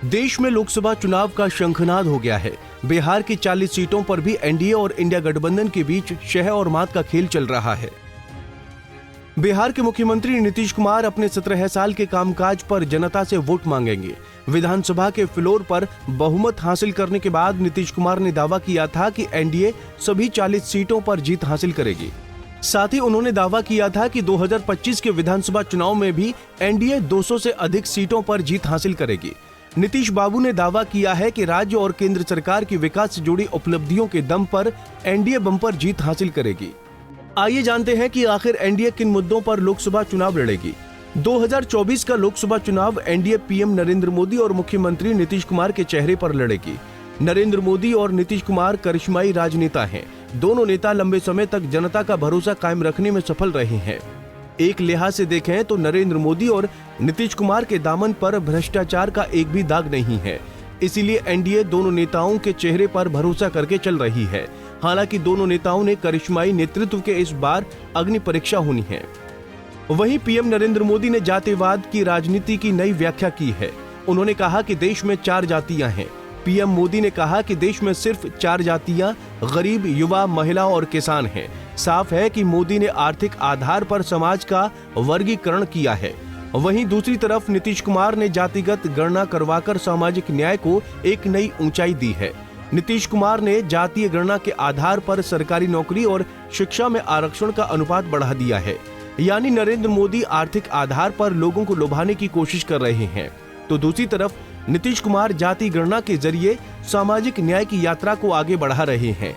देश में लोकसभा चुनाव का शंखनाद हो गया है। बिहार की 40 सीटों पर भी एनडीए और इंडिया गठबंधन के बीच शह और मात का खेल चल रहा है। बिहार के मुख्यमंत्री नीतीश कुमार अपने 17 साल के कामकाज पर जनता से वोट मांगेंगे। विधानसभा के फ्लोर पर बहुमत हासिल करने के बाद नीतीश कुमार ने दावा किया था कि एनडीए सभी 40 सीटों पर जीत हासिल करेगी। साथ ही उन्होंने दावा किया था कि 2025 के विधानसभा चुनाव में भी एनडीए 200 से अधिक सीटों पर जीत हासिल करेगी। नीतीश बाबू ने दावा किया है कि राज्य और केंद्र सरकार की विकास से जुड़ी उपलब्धियों के दम पर एनडीए बम्पर जीत हासिल करेगी। आइए जानते हैं कि आखिर एनडीए किन मुद्दों पर लोकसभा चुनाव लड़ेगी। 2024 का लोकसभा चुनाव एनडीए पीएम नरेंद्र मोदी और मुख्यमंत्री नीतीश कुमार के चेहरे पर लड़ेगी। नरेंद्र मोदी और नीतीश कुमार करिश्माई राजनेता हैं। दोनों नेता लंबे समय तक जनता का भरोसा कायम रखने में सफल रहे हैं। एक लिहाज से देखें तो नरेंद्र मोदी और नीतीश कुमार के दामन पर भ्रष्टाचार का एक भी दाग नहीं है। इसीलिए एनडीए दोनों नेताओं के चेहरे पर भरोसा करके चल रही है। हालांकि दोनों नेताओं ने करिश्माई नेतृत्व के इस बार अग्नि परीक्षा होनी है। वहीं पीएम नरेंद्र मोदी ने जातिवाद की राजनीति की नई व्याख्या की है। उन्होंने कहा कि देश में 4 जातियां हैं। पीएम मोदी ने कहा कि देश में सिर्फ 4 जातियां गरीब, युवा, महिला और किसान हैं। साफ है कि मोदी ने आर्थिक आधार पर समाज का वर्गीकरण किया है। वहीं दूसरी तरफ नीतीश कुमार ने जातिगत गणना करवाकर सामाजिक न्याय को एक नई ऊंचाई दी है। नीतीश कुमार ने जातीय गणना के आधार पर सरकारी नौकरी और शिक्षा में आरक्षण का अनुपात बढ़ा दिया है। यानी नरेंद्र मोदी आर्थिक आधार पर लोगों को लुभाने की कोशिश कर रहे हैं, तो दूसरी तरफ नीतीश कुमार जाति गणना के जरिए सामाजिक न्याय की यात्रा को आगे बढ़ा रहे हैं।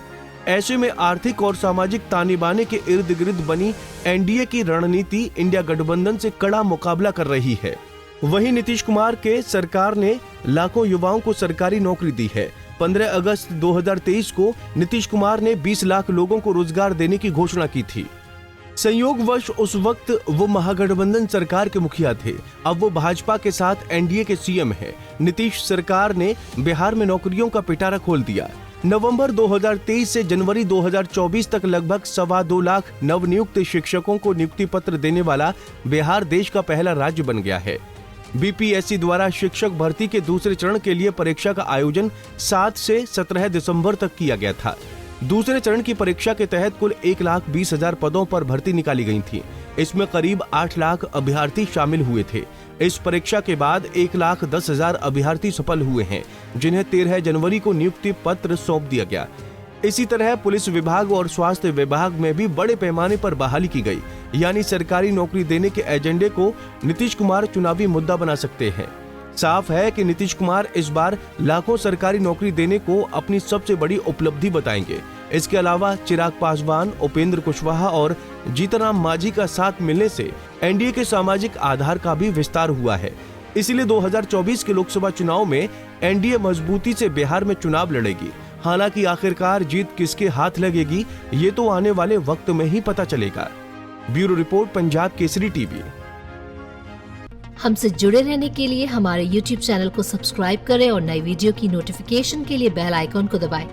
ऐसे में आर्थिक और सामाजिक ताने बाने के इर्द गिर्द बनी एनडीए की रणनीति इंडिया गठबंधन से कड़ा मुकाबला कर रही है। वहीं नीतीश कुमार के सरकार ने लाखों युवाओं को सरकारी नौकरी दी है। 15 अगस्त 2023 को नीतीश कुमार ने 20 लाख लोगों को रोजगार देने की घोषणा की थी। संयोगवश उस वक्त वो महागठबंधन सरकार के मुखिया थे। अब वो भाजपा के साथ एनडीए के सीएम हैं। नीतीश सरकार ने बिहार में नौकरियों का पिटारा खोल दिया। नवंबर 2023 से जनवरी 2024 तक लगभग 2.25 लाख नवनियुक्त शिक्षकों को नियुक्ति पत्र देने वाला बिहार देश का पहला राज्य बन गया है। बीपीएससी द्वारा शिक्षक भर्ती के दूसरे चरण के लिए परीक्षा का आयोजन 7 से 17 दिसंबर तक किया गया था। दूसरे चरण की परीक्षा के तहत कुल 1,20,000 पदों पर भर्ती निकाली गई थी। इसमें करीब 8 लाख अभ्यर्थी शामिल हुए थे। इस परीक्षा के बाद 1,10,000 अभ्यर्थी सफल हुए हैं, जिन्हें 13 जनवरी को नियुक्ति पत्र सौंप दिया गया। इसी तरह पुलिस विभाग और स्वास्थ्य विभाग में भी बड़े पैमाने पर बहाली की गई। यानी सरकारी नौकरी देने के एजेंडे को नीतीश कुमार चुनावी मुद्दा बना सकते हैं। साफ है कि नीतीश कुमार इस बार लाखों सरकारी नौकरी देने को अपनी सबसे बड़ी उपलब्धि बताएंगे। इसके अलावा चिराग पासवान, उपेंद्र कुशवाहा और जीतनराम मांझी का साथ मिलने से एनडीए के सामाजिक आधार का भी विस्तार हुआ है। इसीलिए 2024 के लोकसभा चुनाव में एनडीए मजबूती से बिहार में चुनाव लड़ेगी। हालांकि आखिरकार जीत किसके हाथ लगेगी, ये तो आने वाले वक्त में ही पता चलेगा। Bureau report, Punjab Kesari TV. हमसे जुड़े रहने के लिए हमारे YouTube चैनल को सब्सक्राइब करें और नई वीडियो की नोटिफिकेशन के लिए बेल आइकॉन को दबाएं।